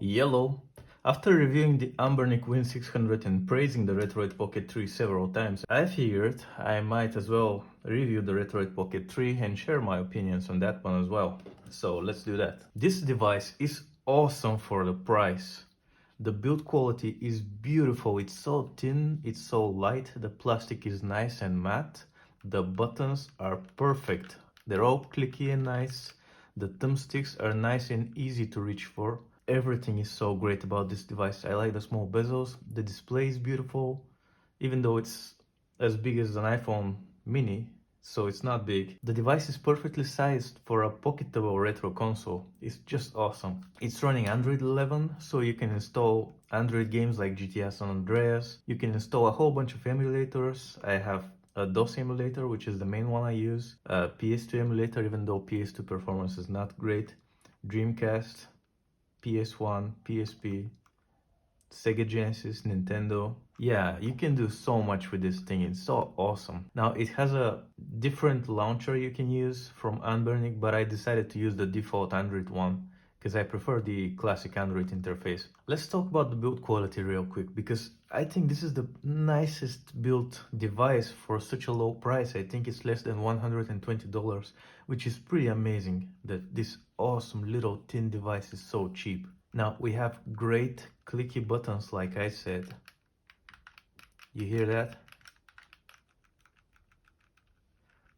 Yellow. After reviewing the Ambernic Win 600 and praising the Retroid Pocket 3 several times, I figured I might as well review the Retroid Pocket 3 and share my opinions on that one as well. So let's do that. This device is awesome for the price. The build quality is beautiful, it's so thin, it's so light, the plastic is nice and matte, the buttons are perfect, they're all clicky and nice, the thumbsticks are nice and easy to reach for. Everything is so great about this device. I like the small bezels, the display is beautiful, even though it's as big as an iPhone mini, so it's not big. The device is perfectly sized for a pocketable retro console. It's just awesome. It's running Android 11, so you can install Android games like GTA San Andreas. You can install a whole bunch of emulators. I have a DOS emulator, which is the main one I use. A PS2 emulator, even though PS2 performance is not great. Dreamcast, PS1, PSP, Sega Genesis, Nintendo. Yeah, you can do so much with this thing. It's so awesome. Now it has a different launcher you can use from Anbernic, but I decided to use the default Android one because I prefer the classic Android interface. Let's talk about the build quality real quick, because I think this is the nicest built device for such a low price. I think it's less than $120, which is pretty amazing that this awesome little thin device is so cheap. Now we have great clicky buttons, like I said. You hear that?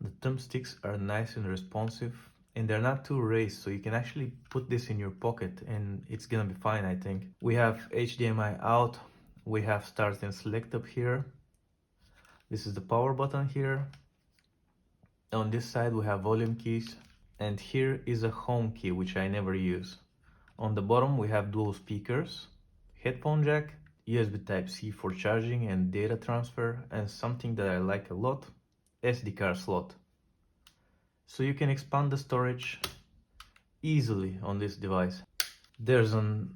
The thumbsticks are nice and responsive, and they're not too raised, so you can actually put this in your pocket and it's gonna be fine, I think. We have HDMI out, we have start and select up here. This is the power button here. On this side we have volume keys, and here is a home key, which I never use. On the bottom we have dual speakers, headphone jack, USB Type-C for charging and data transfer, and something that I like a lot, SD card slot. So you can expand the storage easily on this device. There's a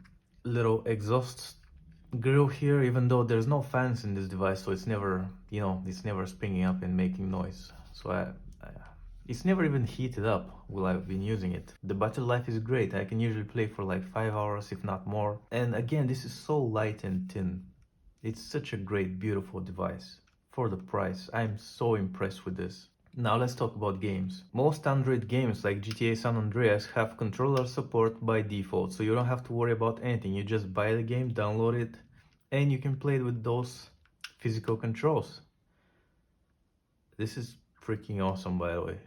little exhaust grill here, even though there's no fans in this device, so it's never, it's never springing up and making noise. So it's never even heated up while I've been using it. The battery life is great. I can usually play for like 5 hours, if not more. And again, this is so light and thin. It's such a great, beautiful device. For the price, I'm so impressed with this. Now let's talk about games. Most Android games like GTA San Andreas have controller support by default, so you don't have to worry about anything. You just buy the game, download it, and you can play it with those physical controls. This is freaking awesome, by the way.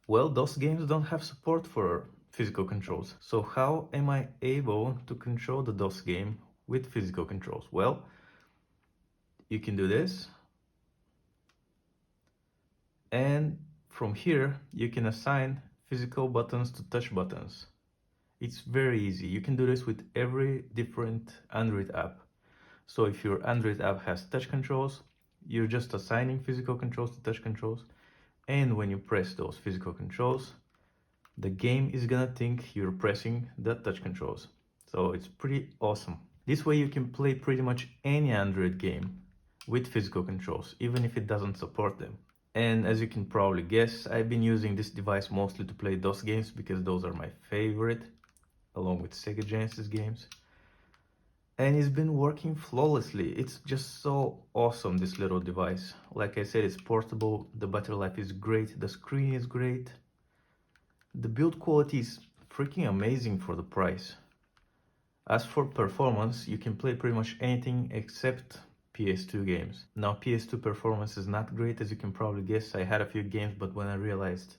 Well, those games don't have support for physical controls. So how am I able to control the DOS game with physical controls? Well, you can do this. And from here, you can assign physical buttons to touch buttons. It's very easy. You can do this with every different Android app. So if your Android app has touch controls, you're just assigning physical controls to touch controls. And when you press those physical controls, the game is gonna think you're pressing the touch controls. So it's pretty awesome. This way you can play pretty much any Android game with physical controls, even if it doesn't support them. And as you can probably guess, I've been using this device mostly to play DOS games because those are my favorite, along with Sega Genesis games. And it's been working flawlessly. It's just so awesome, this little device. Like I said, it's portable, the battery life is great, the screen is great. The build quality is freaking amazing for the price. As for performance, you can play pretty much anything except PS2 games. Now PS2 performance is not great, as you can probably guess. I had a few games, but when I realized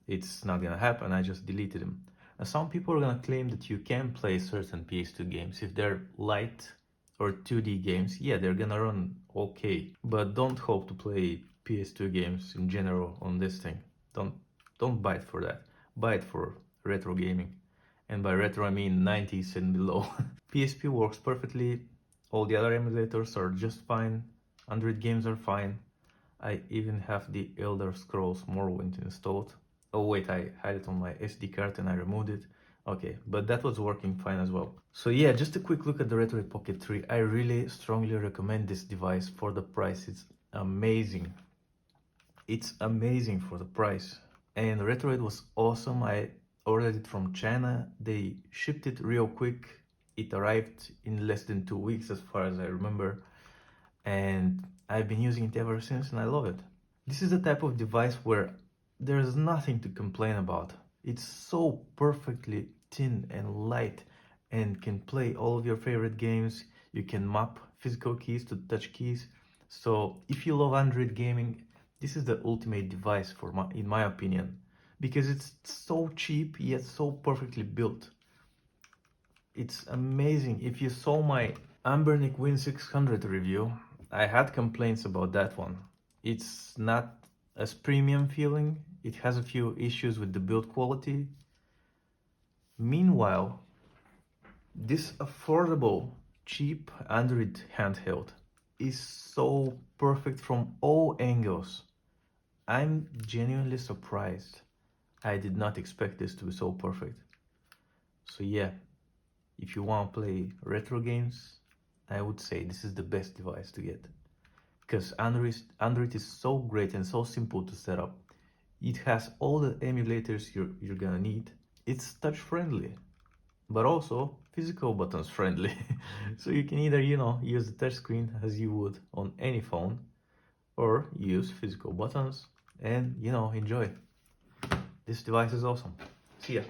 it's not gonna happen, I just deleted them. Some people are gonna claim that you can play certain PS2 games if they're light or 2D games. Yeah, they're gonna run okay, but don't hope to play PS2 games in general on this thing. Don't buy it for that. Buy it for retro gaming, and by retro I mean 90s and below. PSP works perfectly. All the other emulators are just fine. Android games are fine. I even have the Elder Scrolls Morrowind installed. Oh wait, I had it on my SD card and I removed it. Okay, but that was working fine as well. So yeah, just a quick look at the Retroid Pocket 3. I really strongly recommend this device for the price. It's amazing. It's amazing for the price. And Retroid was awesome. I ordered it from China. They shipped it real quick. It arrived in less than 2 weeks as far as I remember, and I've been using it ever since and I love it. This is the type of device where there's nothing to complain about. It's so perfectly thin and light and can play all of your favorite games. You can map physical keys to touch keys. So if you love Android gaming, this is the ultimate device in my opinion, because it's so cheap yet so perfectly built. It's amazing. If you saw my Ambernic Win 600 review, I had complaints about that one. It's not as premium feeling. It has a few issues with the build quality. Meanwhile, this affordable, cheap Android handheld is so perfect from all angles. I'm genuinely surprised. I did not expect this to be so perfect. So yeah, if you want to play retro games, I would say this is the best device to get. Because Android is so great and so simple to set up. It has all the emulators you're gonna need. It's touch friendly, but also physical buttons friendly. So you can either, use the touch screen as you would on any phone, or use physical buttons and, enjoy. This device is awesome. See ya.